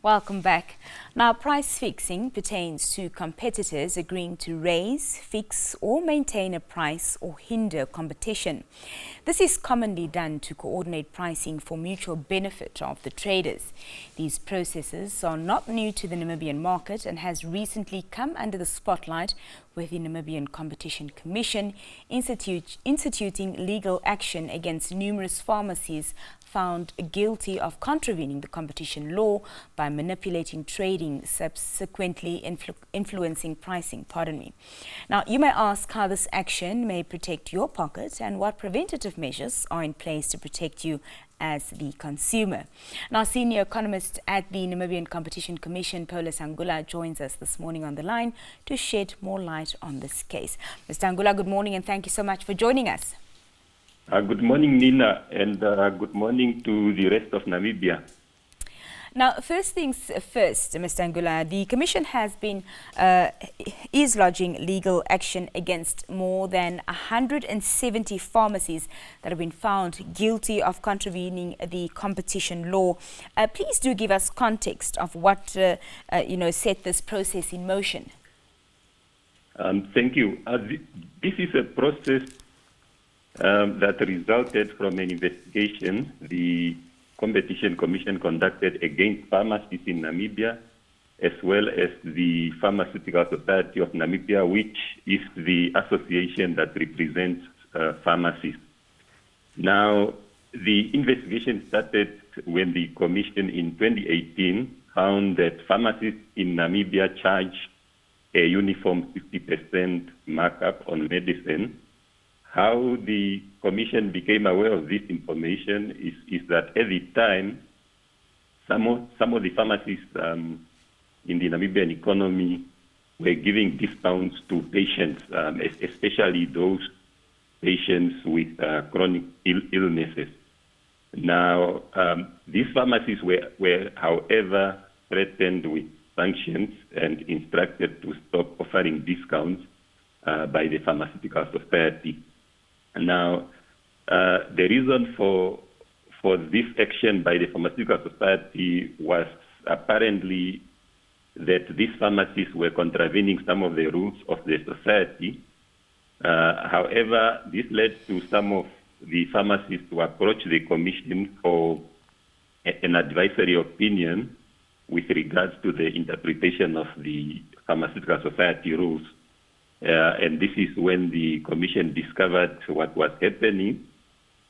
Welcome back. Now, price fixing pertains to competitors agreeing to raise, fix or maintain a price or hinder competition. This is commonly done to coordinate pricing for mutual benefit of the traders. These processes are not new to the Namibian market and has recently come under the spotlight with the Namibian Competition Commission instituting legal action against numerous pharmacies found guilty of contravening the competition law by manipulating trading, subsequently influencing pricing. Now, you may ask how this action may protect your pocket and what preventative measures are in place to protect you as the consumer. Now, senior economist at the Namibian Competition Commission, Paulus Hangula, joins us this morning on the line to shed more light on this case. Mr. Hangula, good morning and thank you so much for joining us. Good morning, Nina, and good morning to the rest of Namibia. Now, first things first, Mr. Hangula, the Commission is lodging legal action against more than 170 pharmacies that have been found guilty of contravening the competition law. Please do give us context of what set this process in motion. Thank you. This is a process that resulted from an investigation the Competition Commission conducted against pharmacies in Namibia, as well as the Pharmaceutical Society of Namibia, which is the association that represents pharmacies. Now, the investigation started when the Commission in 2018 found that pharmacies in Namibia charge a uniform 50% markup on medicine. How the Commission became aware of this information is that at the time, some of the pharmacies in the Namibian economy were giving discounts to patients, especially those patients with chronic illnesses. Now, these pharmacies were, however, threatened with sanctions and instructed to stop offering discounts by the Pharmaceutical Society. Now, the reason for this action by the Pharmaceutical Society was apparently that these pharmacies were contravening some of the rules of the society. However, this led to some of the pharmacies to approach the Commission for an advisory opinion with regards to the interpretation of the Pharmaceutical Society rules. And this is when the Commission discovered what was happening.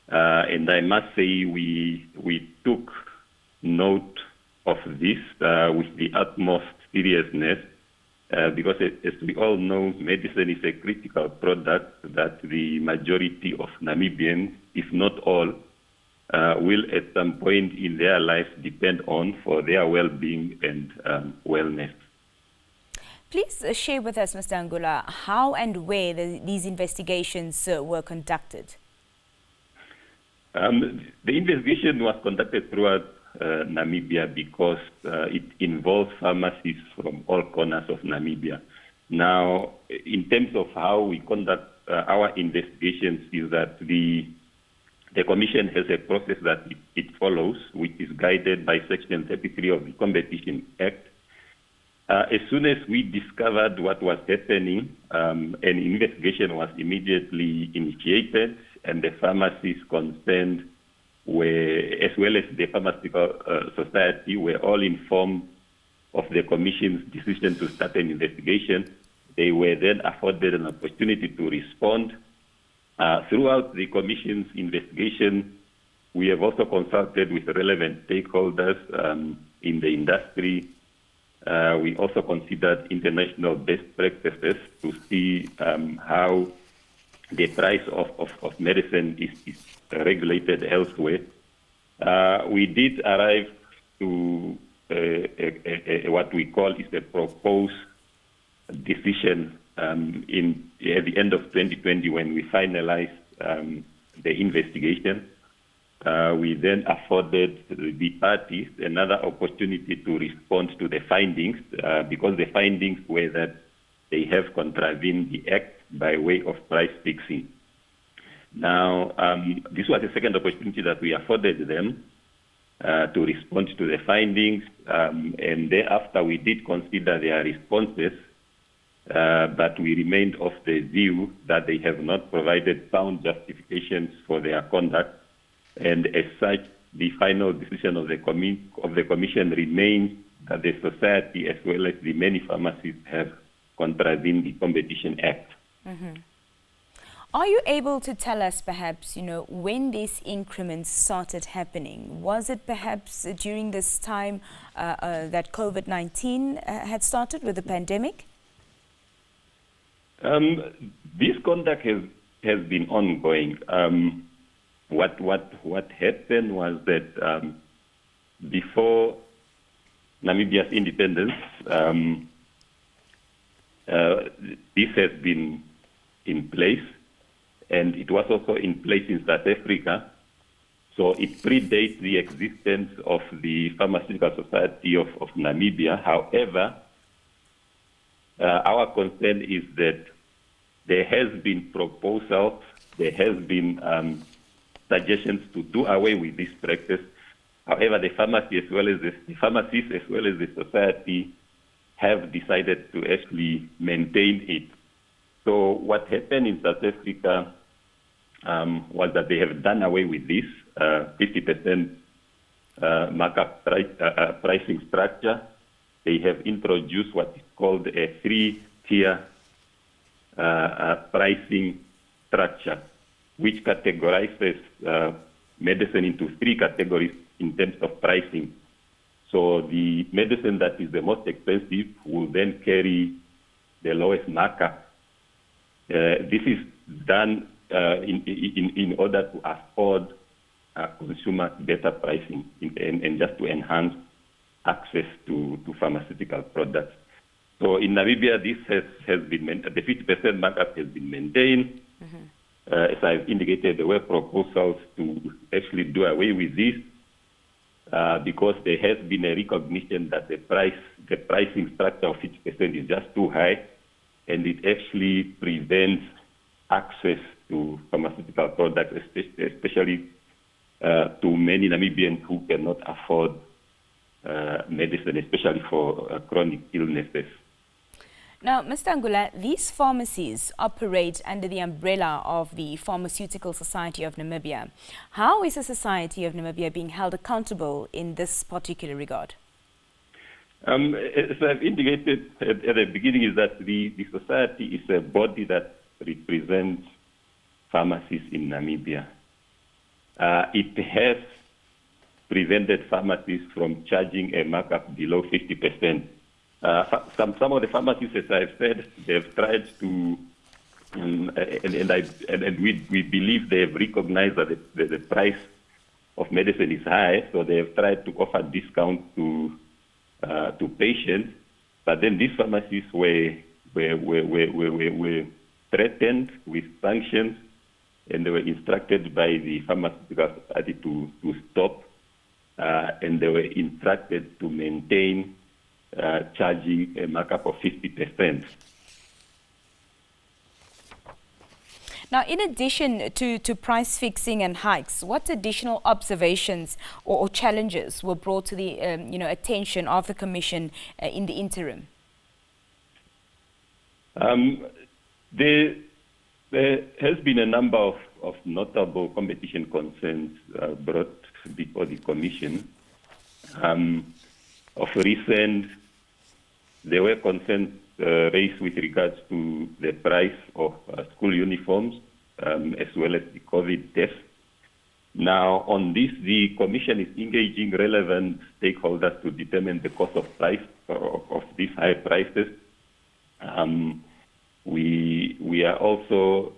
And I must say we took note of this with the utmost seriousness because as we all know, medicine is a critical product that the majority of Namibians, if not all, will at some point in their lives depend on for their well-being and wellness. Please share with us, Mr. Hangula, how and where these investigations were conducted. The investigation was conducted throughout Namibia because it involves pharmacies from all corners of Namibia. Now, in terms of how we conduct our investigations is that the Commission has a process that it follows, which is guided by Section 33 of the Competition Act. As soon as we discovered what was happening, an investigation was immediately initiated, and the pharmacies concerned were, as well as the Pharmaceutical Society, were all informed of the Commission's decision to start an investigation. They were then afforded an opportunity to respond. Throughout the Commission's investigation, we have also consulted with relevant stakeholders in the industry. We also considered international best practices to see how the price of medicine is regulated elsewhere. We did arrive to what we call is a proposed decision at the end of 2020 when we finalized the investigation. We then afforded the parties another opportunity to respond to the findings because the findings were that they have contravened the Act by way of price fixing. Now, this was the second opportunity that we afforded them. to respond to the findings, and thereafter we did consider their responses, but we remained of the view that they have not provided sound justifications for their conduct, and as such, the final decision of the commission remains that the society as well as the many pharmacies have contravened the Competition Act. Mm-hmm. Are you able to tell us perhaps, when these increments started happening? Was it perhaps during this time that COVID-19 had started with the pandemic? This conduct has been ongoing. What happened was that before Namibia's independence, this has been in place, and it was also in place in South Africa. So it predates the existence of the Pharmaceutical Society of Namibia. However, our concern is that there has been proposals, there has been suggestions to do away with this practice. However, the pharmacies as well as the society have decided to actually maintain it. So what happened in South Africa was that they have done away with this 50% markup pricing structure. They have introduced what is called a 3-tier pricing structure, which categorizes medicine into 3 categories in terms of pricing. So the medicine that is the most expensive will then carry the lowest markup. This is done in order to afford consumers better pricing and just to enhance access to pharmaceutical products. So in Namibia, this has been the 50% markup has been maintained. Mm-hmm. As I've indicated, there were proposals to actually do away with this because there has been a recognition that the pricing structure of 50% is just too high, and it actually prevents access to pharmaceutical products, especially to many Namibians who cannot afford medicine, especially for chronic illnesses. Now, Mr. Hangula, these pharmacies operate under the umbrella of the Pharmaceutical Society of Namibia. How is the Society of Namibia being held accountable in this particular regard? As I've indicated at the beginning, is that the society is a body that represents pharmacies in Namibia. It has prevented pharmacies from charging a markup below 50%. Some of the pharmacies, as I've said, they've tried to, and we believe they have recognized that the price of medicine is high, so they have tried to offer discounts to patients. But then these pharmacies were threatened with sanctions, and they were instructed by the Pharmaceutical Society to stop, and they were instructed to maintain charging a markup of 50%. Now, in addition to price fixing and hikes, what additional observations or challenges were brought to the attention of the Commission in the interim? There has been a number of notable competition concerns brought before the Commission. Of recent, there were concerns raised with regards to the price of school uniforms as well as the COVID tests. Now, on this, the Commission is engaging relevant stakeholders to determine the cost of price of these high prices. We are also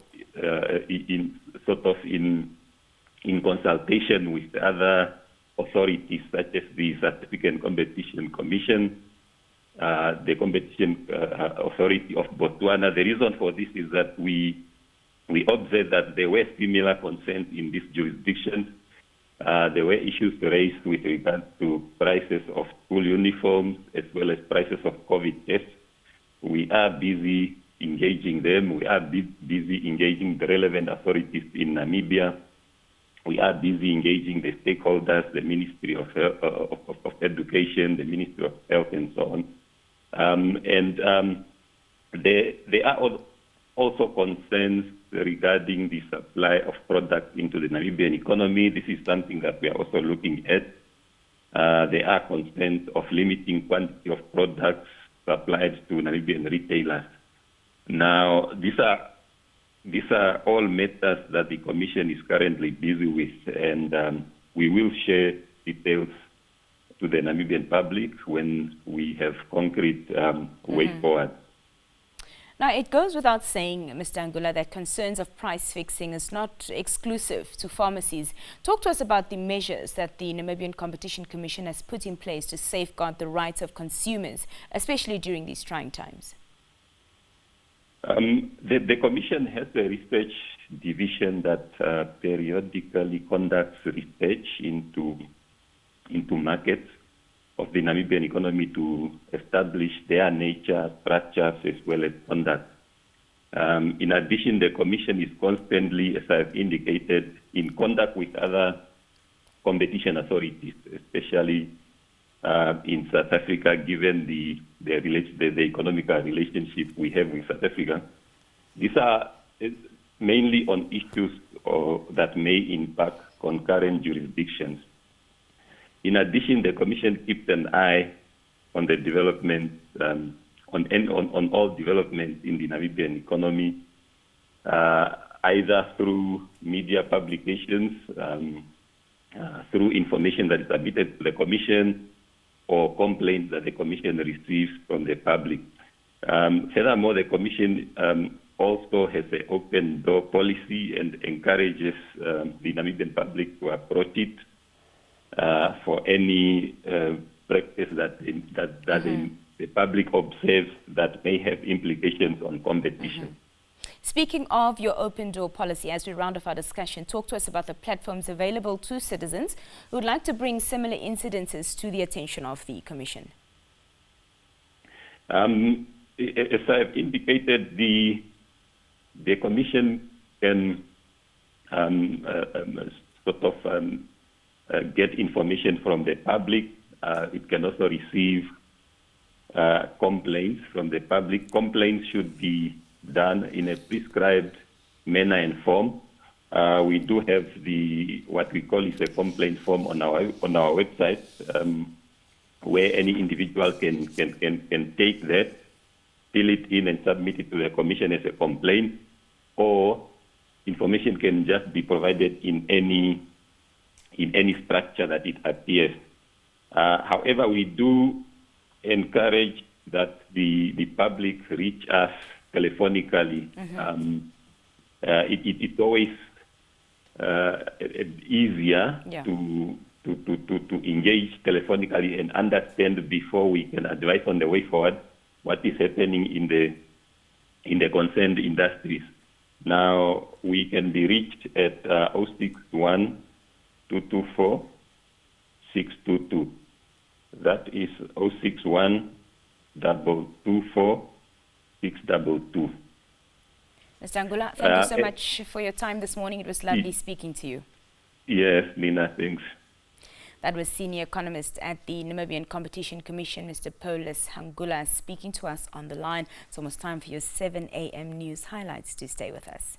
in consultation with other authorities such as the Certificate and Competition Commission, the Competition Authority of Botswana. The reason for this is that we observed that there were similar concerns in this jurisdiction. There were issues raised with regard to prices of school uniforms as well as prices of COVID tests. We are busy engaging them. We are busy engaging the relevant authorities in Namibia we are busy engaging the stakeholders, the Ministry of Education, the Ministry of Health, and so on. There are also concerns regarding the supply of products into the Namibian economy. This is something that we are also looking at. There are concerns of limiting quantity of products supplied to Namibian retailers. Now, these are all matters that the Commission is currently busy with, and we will share details to the Namibian public when we have concrete way forward. Now, it goes without saying, Mr. Hangula, that concerns of price fixing is not exclusive to pharmacies. Talk to us about the measures that the Namibian Competition Commission has put in place to safeguard the rights of consumers, especially during these trying times. The Commission has a research division that periodically conducts research into markets of the Namibian economy to establish their nature, structures, as well as conduct. In addition, the Commission is constantly, as I've indicated, in contact with other competition authorities, especially in South Africa, given the economical relationship we have with South Africa. These are mainly on issues that may impact concurrent jurisdictions. In addition, the Commission keeps an eye on the development, on all developments in the Namibian economy, either through media publications, through information that is submitted to the Commission, or complaints that the Commission receives from the public. Furthermore, the Commission also has an open door policy and encourages the Namibian public to approach it for any practice that the public observes that may have implications on competition. Speaking of your open door policy, as we round off our discussion, talk to us about the platforms available to citizens who would like to bring similar incidences to the attention of the Commission. As I've indicated, the Commission can get information from the public. It can also receive complaints from the public. Complaints should be done in a prescribed manner and form. We do have what we call is a complaint form on our website, where any individual can take that, fill it in, and submit it to the Commission as a complaint, or information can just be provided in any structure that it appears. However, we do encourage that the public reach us telephonically. It's always easier to engage telephonically and understand before we can advise on the way forward what is happening in the concerned industries. Now, we can be reached at 061 224 622. That is 061 224 622. Mr. Hangula, thank you so much for your time this morning. It was lovely speaking to you. Yes, Nina, thanks. That was Senior Economist at the Namibian Competition Commission, Mr. Paulus Hangula, speaking to us on the line. It's almost time for your 7 a.m. news highlights. To stay with us.